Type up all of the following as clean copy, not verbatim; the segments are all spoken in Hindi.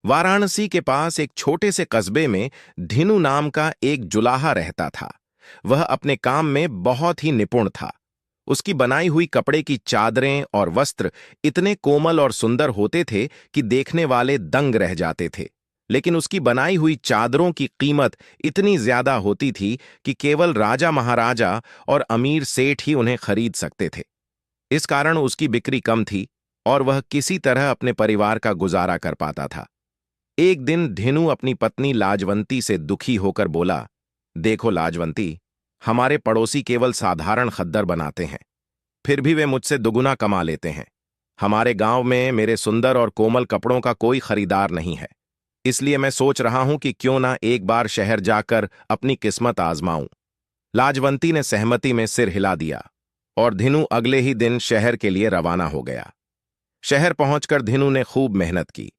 वाराणसी के पास एक छोटे से कस्बे में धिनु नाम का एक जुलाहा रहता था। वह अपने काम में बहुत ही निपुण था। उसकी बनाई हुई कपड़े की चादरें और वस्त्र इतने कोमल और सुंदर होते थे कि देखने वाले दंग रह जाते थे। लेकिन उसकी बनाई हुई चादरों की कीमत इतनी ज्यादा होती थी कि केवल राजा महाराजा और अमीर सेठ ही उन्हें खरीद सकते थे। इस कारण उसकी बिक्री कम थी और वह किसी तरह अपने परिवार का गुजारा कर पाता था। एक दिन धेनु अपनी पत्नी लाजवंती से दुखी होकर बोला, देखो लाजवंती, हमारे पड़ोसी केवल साधारण खद्दर बनाते हैं, फिर भी वे मुझसे दुगुना कमा लेते हैं। हमारे गांव में मेरे सुंदर और कोमल कपड़ों का कोई खरीदार नहीं है। इसलिए मैं सोच रहा हूं कि क्यों ना एक बार शहर जाकर अपनी किस्मत आजमाऊं। लाजवंती ने सहमति में सिर हिला दिया और धेनु अगले ही दिन शहर के लिए रवाना हो गया। शहर पहुंचकर धेनु ने खूब मेहनत की।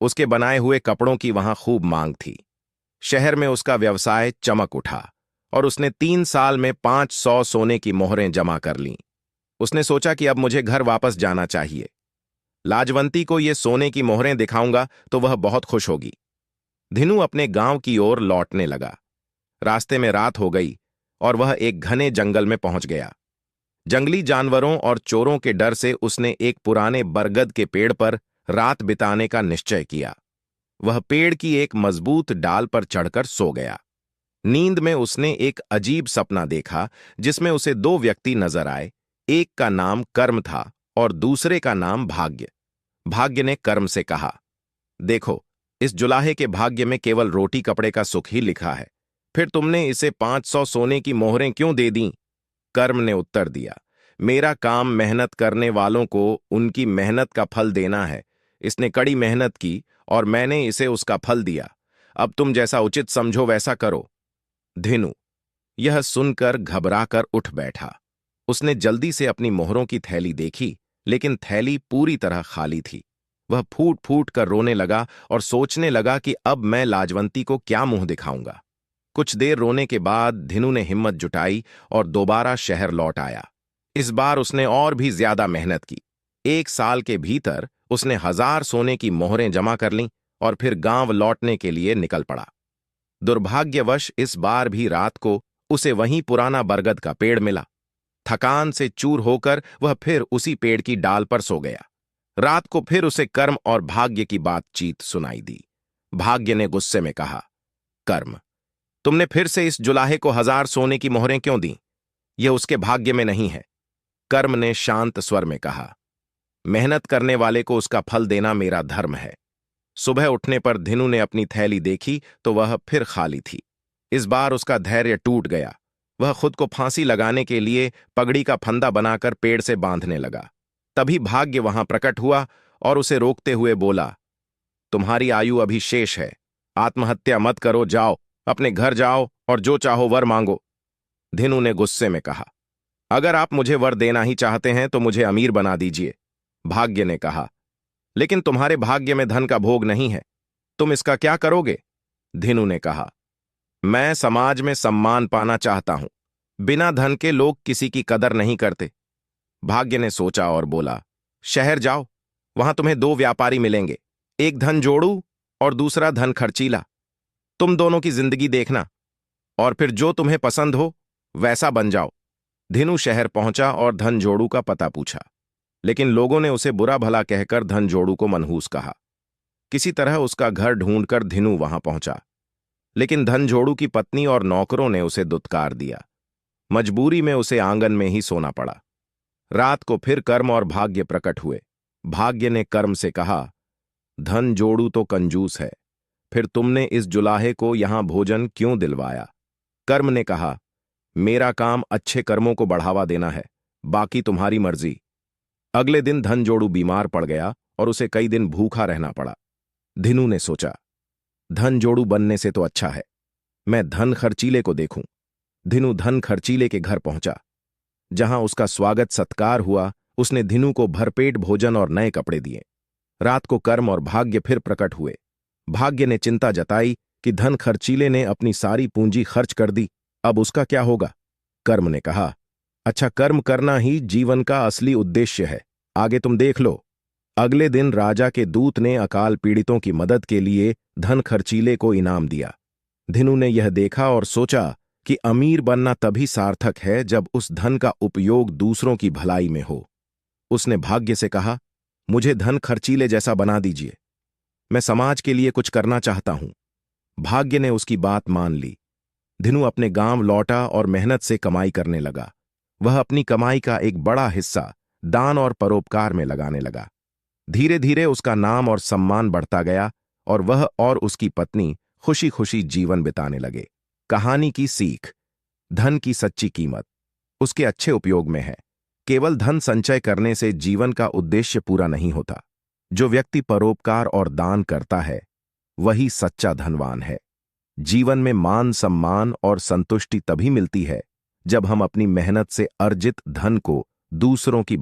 उसके बनाए हुए कपड़ों की वहां खूब मांग थी। शहर में उसका व्यवसाय चमक उठा और उसने 3 साल में 500 सोने की मोहरें जमा कर लीं। उसने सोचा कि अब मुझे घर वापस जाना चाहिए। लाजवंती को ये सोने की मोहरें दिखाऊंगा तो वह बहुत खुश होगी। धिनु अपने गांव की ओर लौटने लगा। रास्ते में रात हो गई और वह एक घने जंगल में पहुंच गया। जंगली जानवरों और चोरों के डर से उसने एक पुराने बरगद के पेड़ पर रात बिताने का निश्चय किया। वह पेड़ की एक मजबूत डाल पर चढ़कर सो गया। नींद में उसने एक अजीब सपना देखा जिसमें उसे दो व्यक्ति नजर आए। एक का नाम कर्म था और दूसरे का नाम भाग्य। भाग्य ने कर्म से कहा, देखो, इस जुलाहे के भाग्य में केवल रोटी कपड़े का सुख ही लिखा है, फिर तुमने इसे 500 सोने की मोहरें क्यों दे दी? कर्म ने उत्तर दिया, मेरा काम मेहनत करने वालों को उनकी मेहनत का फल देना है। इसने कड़ी मेहनत की और मैंने इसे उसका फल दिया। अब तुम जैसा उचित समझो वैसा करो। धिनु यह सुनकर घबराकर उठ बैठा। उसने जल्दी से अपनी मोहरों की थैली देखी, लेकिन थैली पूरी तरह खाली थी। वह फूट फूट कर रोने लगा और सोचने लगा कि अब मैं लाजवंती को क्या मुंह दिखाऊंगा। कुछ देर रोने के बाद धिनु ने हिम्मत जुटाई और दोबारा शहर लौट आया। इस बार उसने और भी ज्यादा मेहनत की। 1 साल के भीतर उसने 1000 सोने की मोहरें जमा कर लीं और फिर गांव लौटने के लिए निकल पड़ा। दुर्भाग्यवश इस बार भी रात को उसे वहीं पुराना बरगद का पेड़ मिला। थकान से चूर होकर वह फिर उसी पेड़ की डाल पर सो गया। रात को फिर उसे कर्म और भाग्य की बातचीत सुनाई दी। भाग्य ने गुस्से में कहा, कर्म, तुमने फिर से इस जुलाहे को 1000 सोने की मोहरें क्यों दी? यह उसके भाग्य में नहीं है। कर्म ने शांत स्वर में कहा, मेहनत करने वाले को उसका फल देना मेरा धर्म है। सुबह उठने पर धिनु ने अपनी थैली देखी तो वह फिर खाली थी। इस बार उसका धैर्य टूट गया। वह खुद को फांसी लगाने के लिए पगड़ी का फंदा बनाकर पेड़ से बांधने लगा। तभी भाग्य वहां प्रकट हुआ और उसे रोकते हुए बोला, तुम्हारी आयु अभी शेष है। आत्महत्या मत करो, जाओ, अपने घर जाओ और जो चाहो वर मांगो। धिनु ने गुस्से में कहा, अगर आप मुझे वर देना ही चाहते हैं तो मुझे अमीर बना दीजिए। भाग्य ने कहा, लेकिन तुम्हारे भाग्य में धन का भोग नहीं है, तुम इसका क्या करोगे? धिनु ने कहा, मैं समाज में सम्मान पाना चाहता हूं। बिना धन के लोग किसी की कदर नहीं करते। भाग्य ने सोचा और बोला, शहर जाओ, वहां तुम्हें 2 व्यापारी मिलेंगे, एक धन जोड़ू और दूसरा धन खर्चीला। तुम दोनों की जिंदगी देखना और फिर जो तुम्हें पसंद हो वैसा बन जाओ। धिनु शहर पहुंचा और धन जोड़ू का पता पूछा, लेकिन लोगों ने उसे बुरा भला कहकर धन जोड़ू को मनहूस कहा। किसी तरह उसका घर ढूंढकर धिनु वहां पहुंचा, लेकिन धन जोड़ू की पत्नी और नौकरों ने उसे दुत्कार दिया। मजबूरी में उसे आंगन में ही सोना पड़ा। रात को फिर कर्म और भाग्य प्रकट हुए। भाग्य ने कर्म से कहा, धन जोड़ू तो कंजूस है, फिर तुमने इस जुलाहे को यहां भोजन क्यों दिलवाया? कर्म ने कहा, मेरा काम अच्छे कर्मों को बढ़ावा देना है, बाकी तुम्हारी मर्जी। अगले दिन धन जोड़ू बीमार पड़ गया और उसे कई दिन भूखा रहना पड़ा। धिनु ने सोचा, धन जोड़ू बनने से तो अच्छा है मैं धन खर्चीले को देखूं। धिनु धन खर्चीले के घर पहुंचा। जहां उसका स्वागत सत्कार हुआ, उसने धिनु को भरपेट भोजन और नए कपड़े दिए। रात को कर्म और भाग्य फिर प्रकट हुए। भाग्य ने चिंता जताई कि धन खर्चीले ने अपनी सारी पूंजी खर्च कर दी, अब उसका क्या होगा? कर्म ने कहा, अच्छा, कर्म करना ही जीवन का असली उद्देश्य है, आगे तुम देख लो। अगले दिन राजा के दूत ने अकाल पीड़ितों की मदद के लिए धन खर्चीले को इनाम दिया। धिनु ने यह देखा और सोचा कि अमीर बनना तभी सार्थक है जब उस धन का उपयोग दूसरों की भलाई में हो। उसने भाग्य से कहा, मुझे धन खर्चीले जैसा बना दीजिए, मैं समाज के लिए कुछ करना चाहता हूं। भाग्य ने उसकी बात मान ली। धिनु अपने गांव लौटा और मेहनत से कमाई करने लगा। वह अपनी कमाई का एक बड़ा हिस्सा दान और परोपकार में लगाने लगा। धीरे धीरे उसका नाम और सम्मान बढ़ता गया और वह और उसकी पत्नी खुशी खुशी जीवन बिताने लगे। कहानी की सीख। धन की सच्ची कीमत उसके अच्छे उपयोग में है। केवल धन संचय करने से जीवन का उद्देश्य पूरा नहीं होता। जो व्यक्ति परोपकार और दान करता है वही सच्चा धनवान है। जीवन में मान सम्मान और संतुष्टि तभी मिलती है जब हम अपनी मेहनत से अर्जित धन को दूसरों की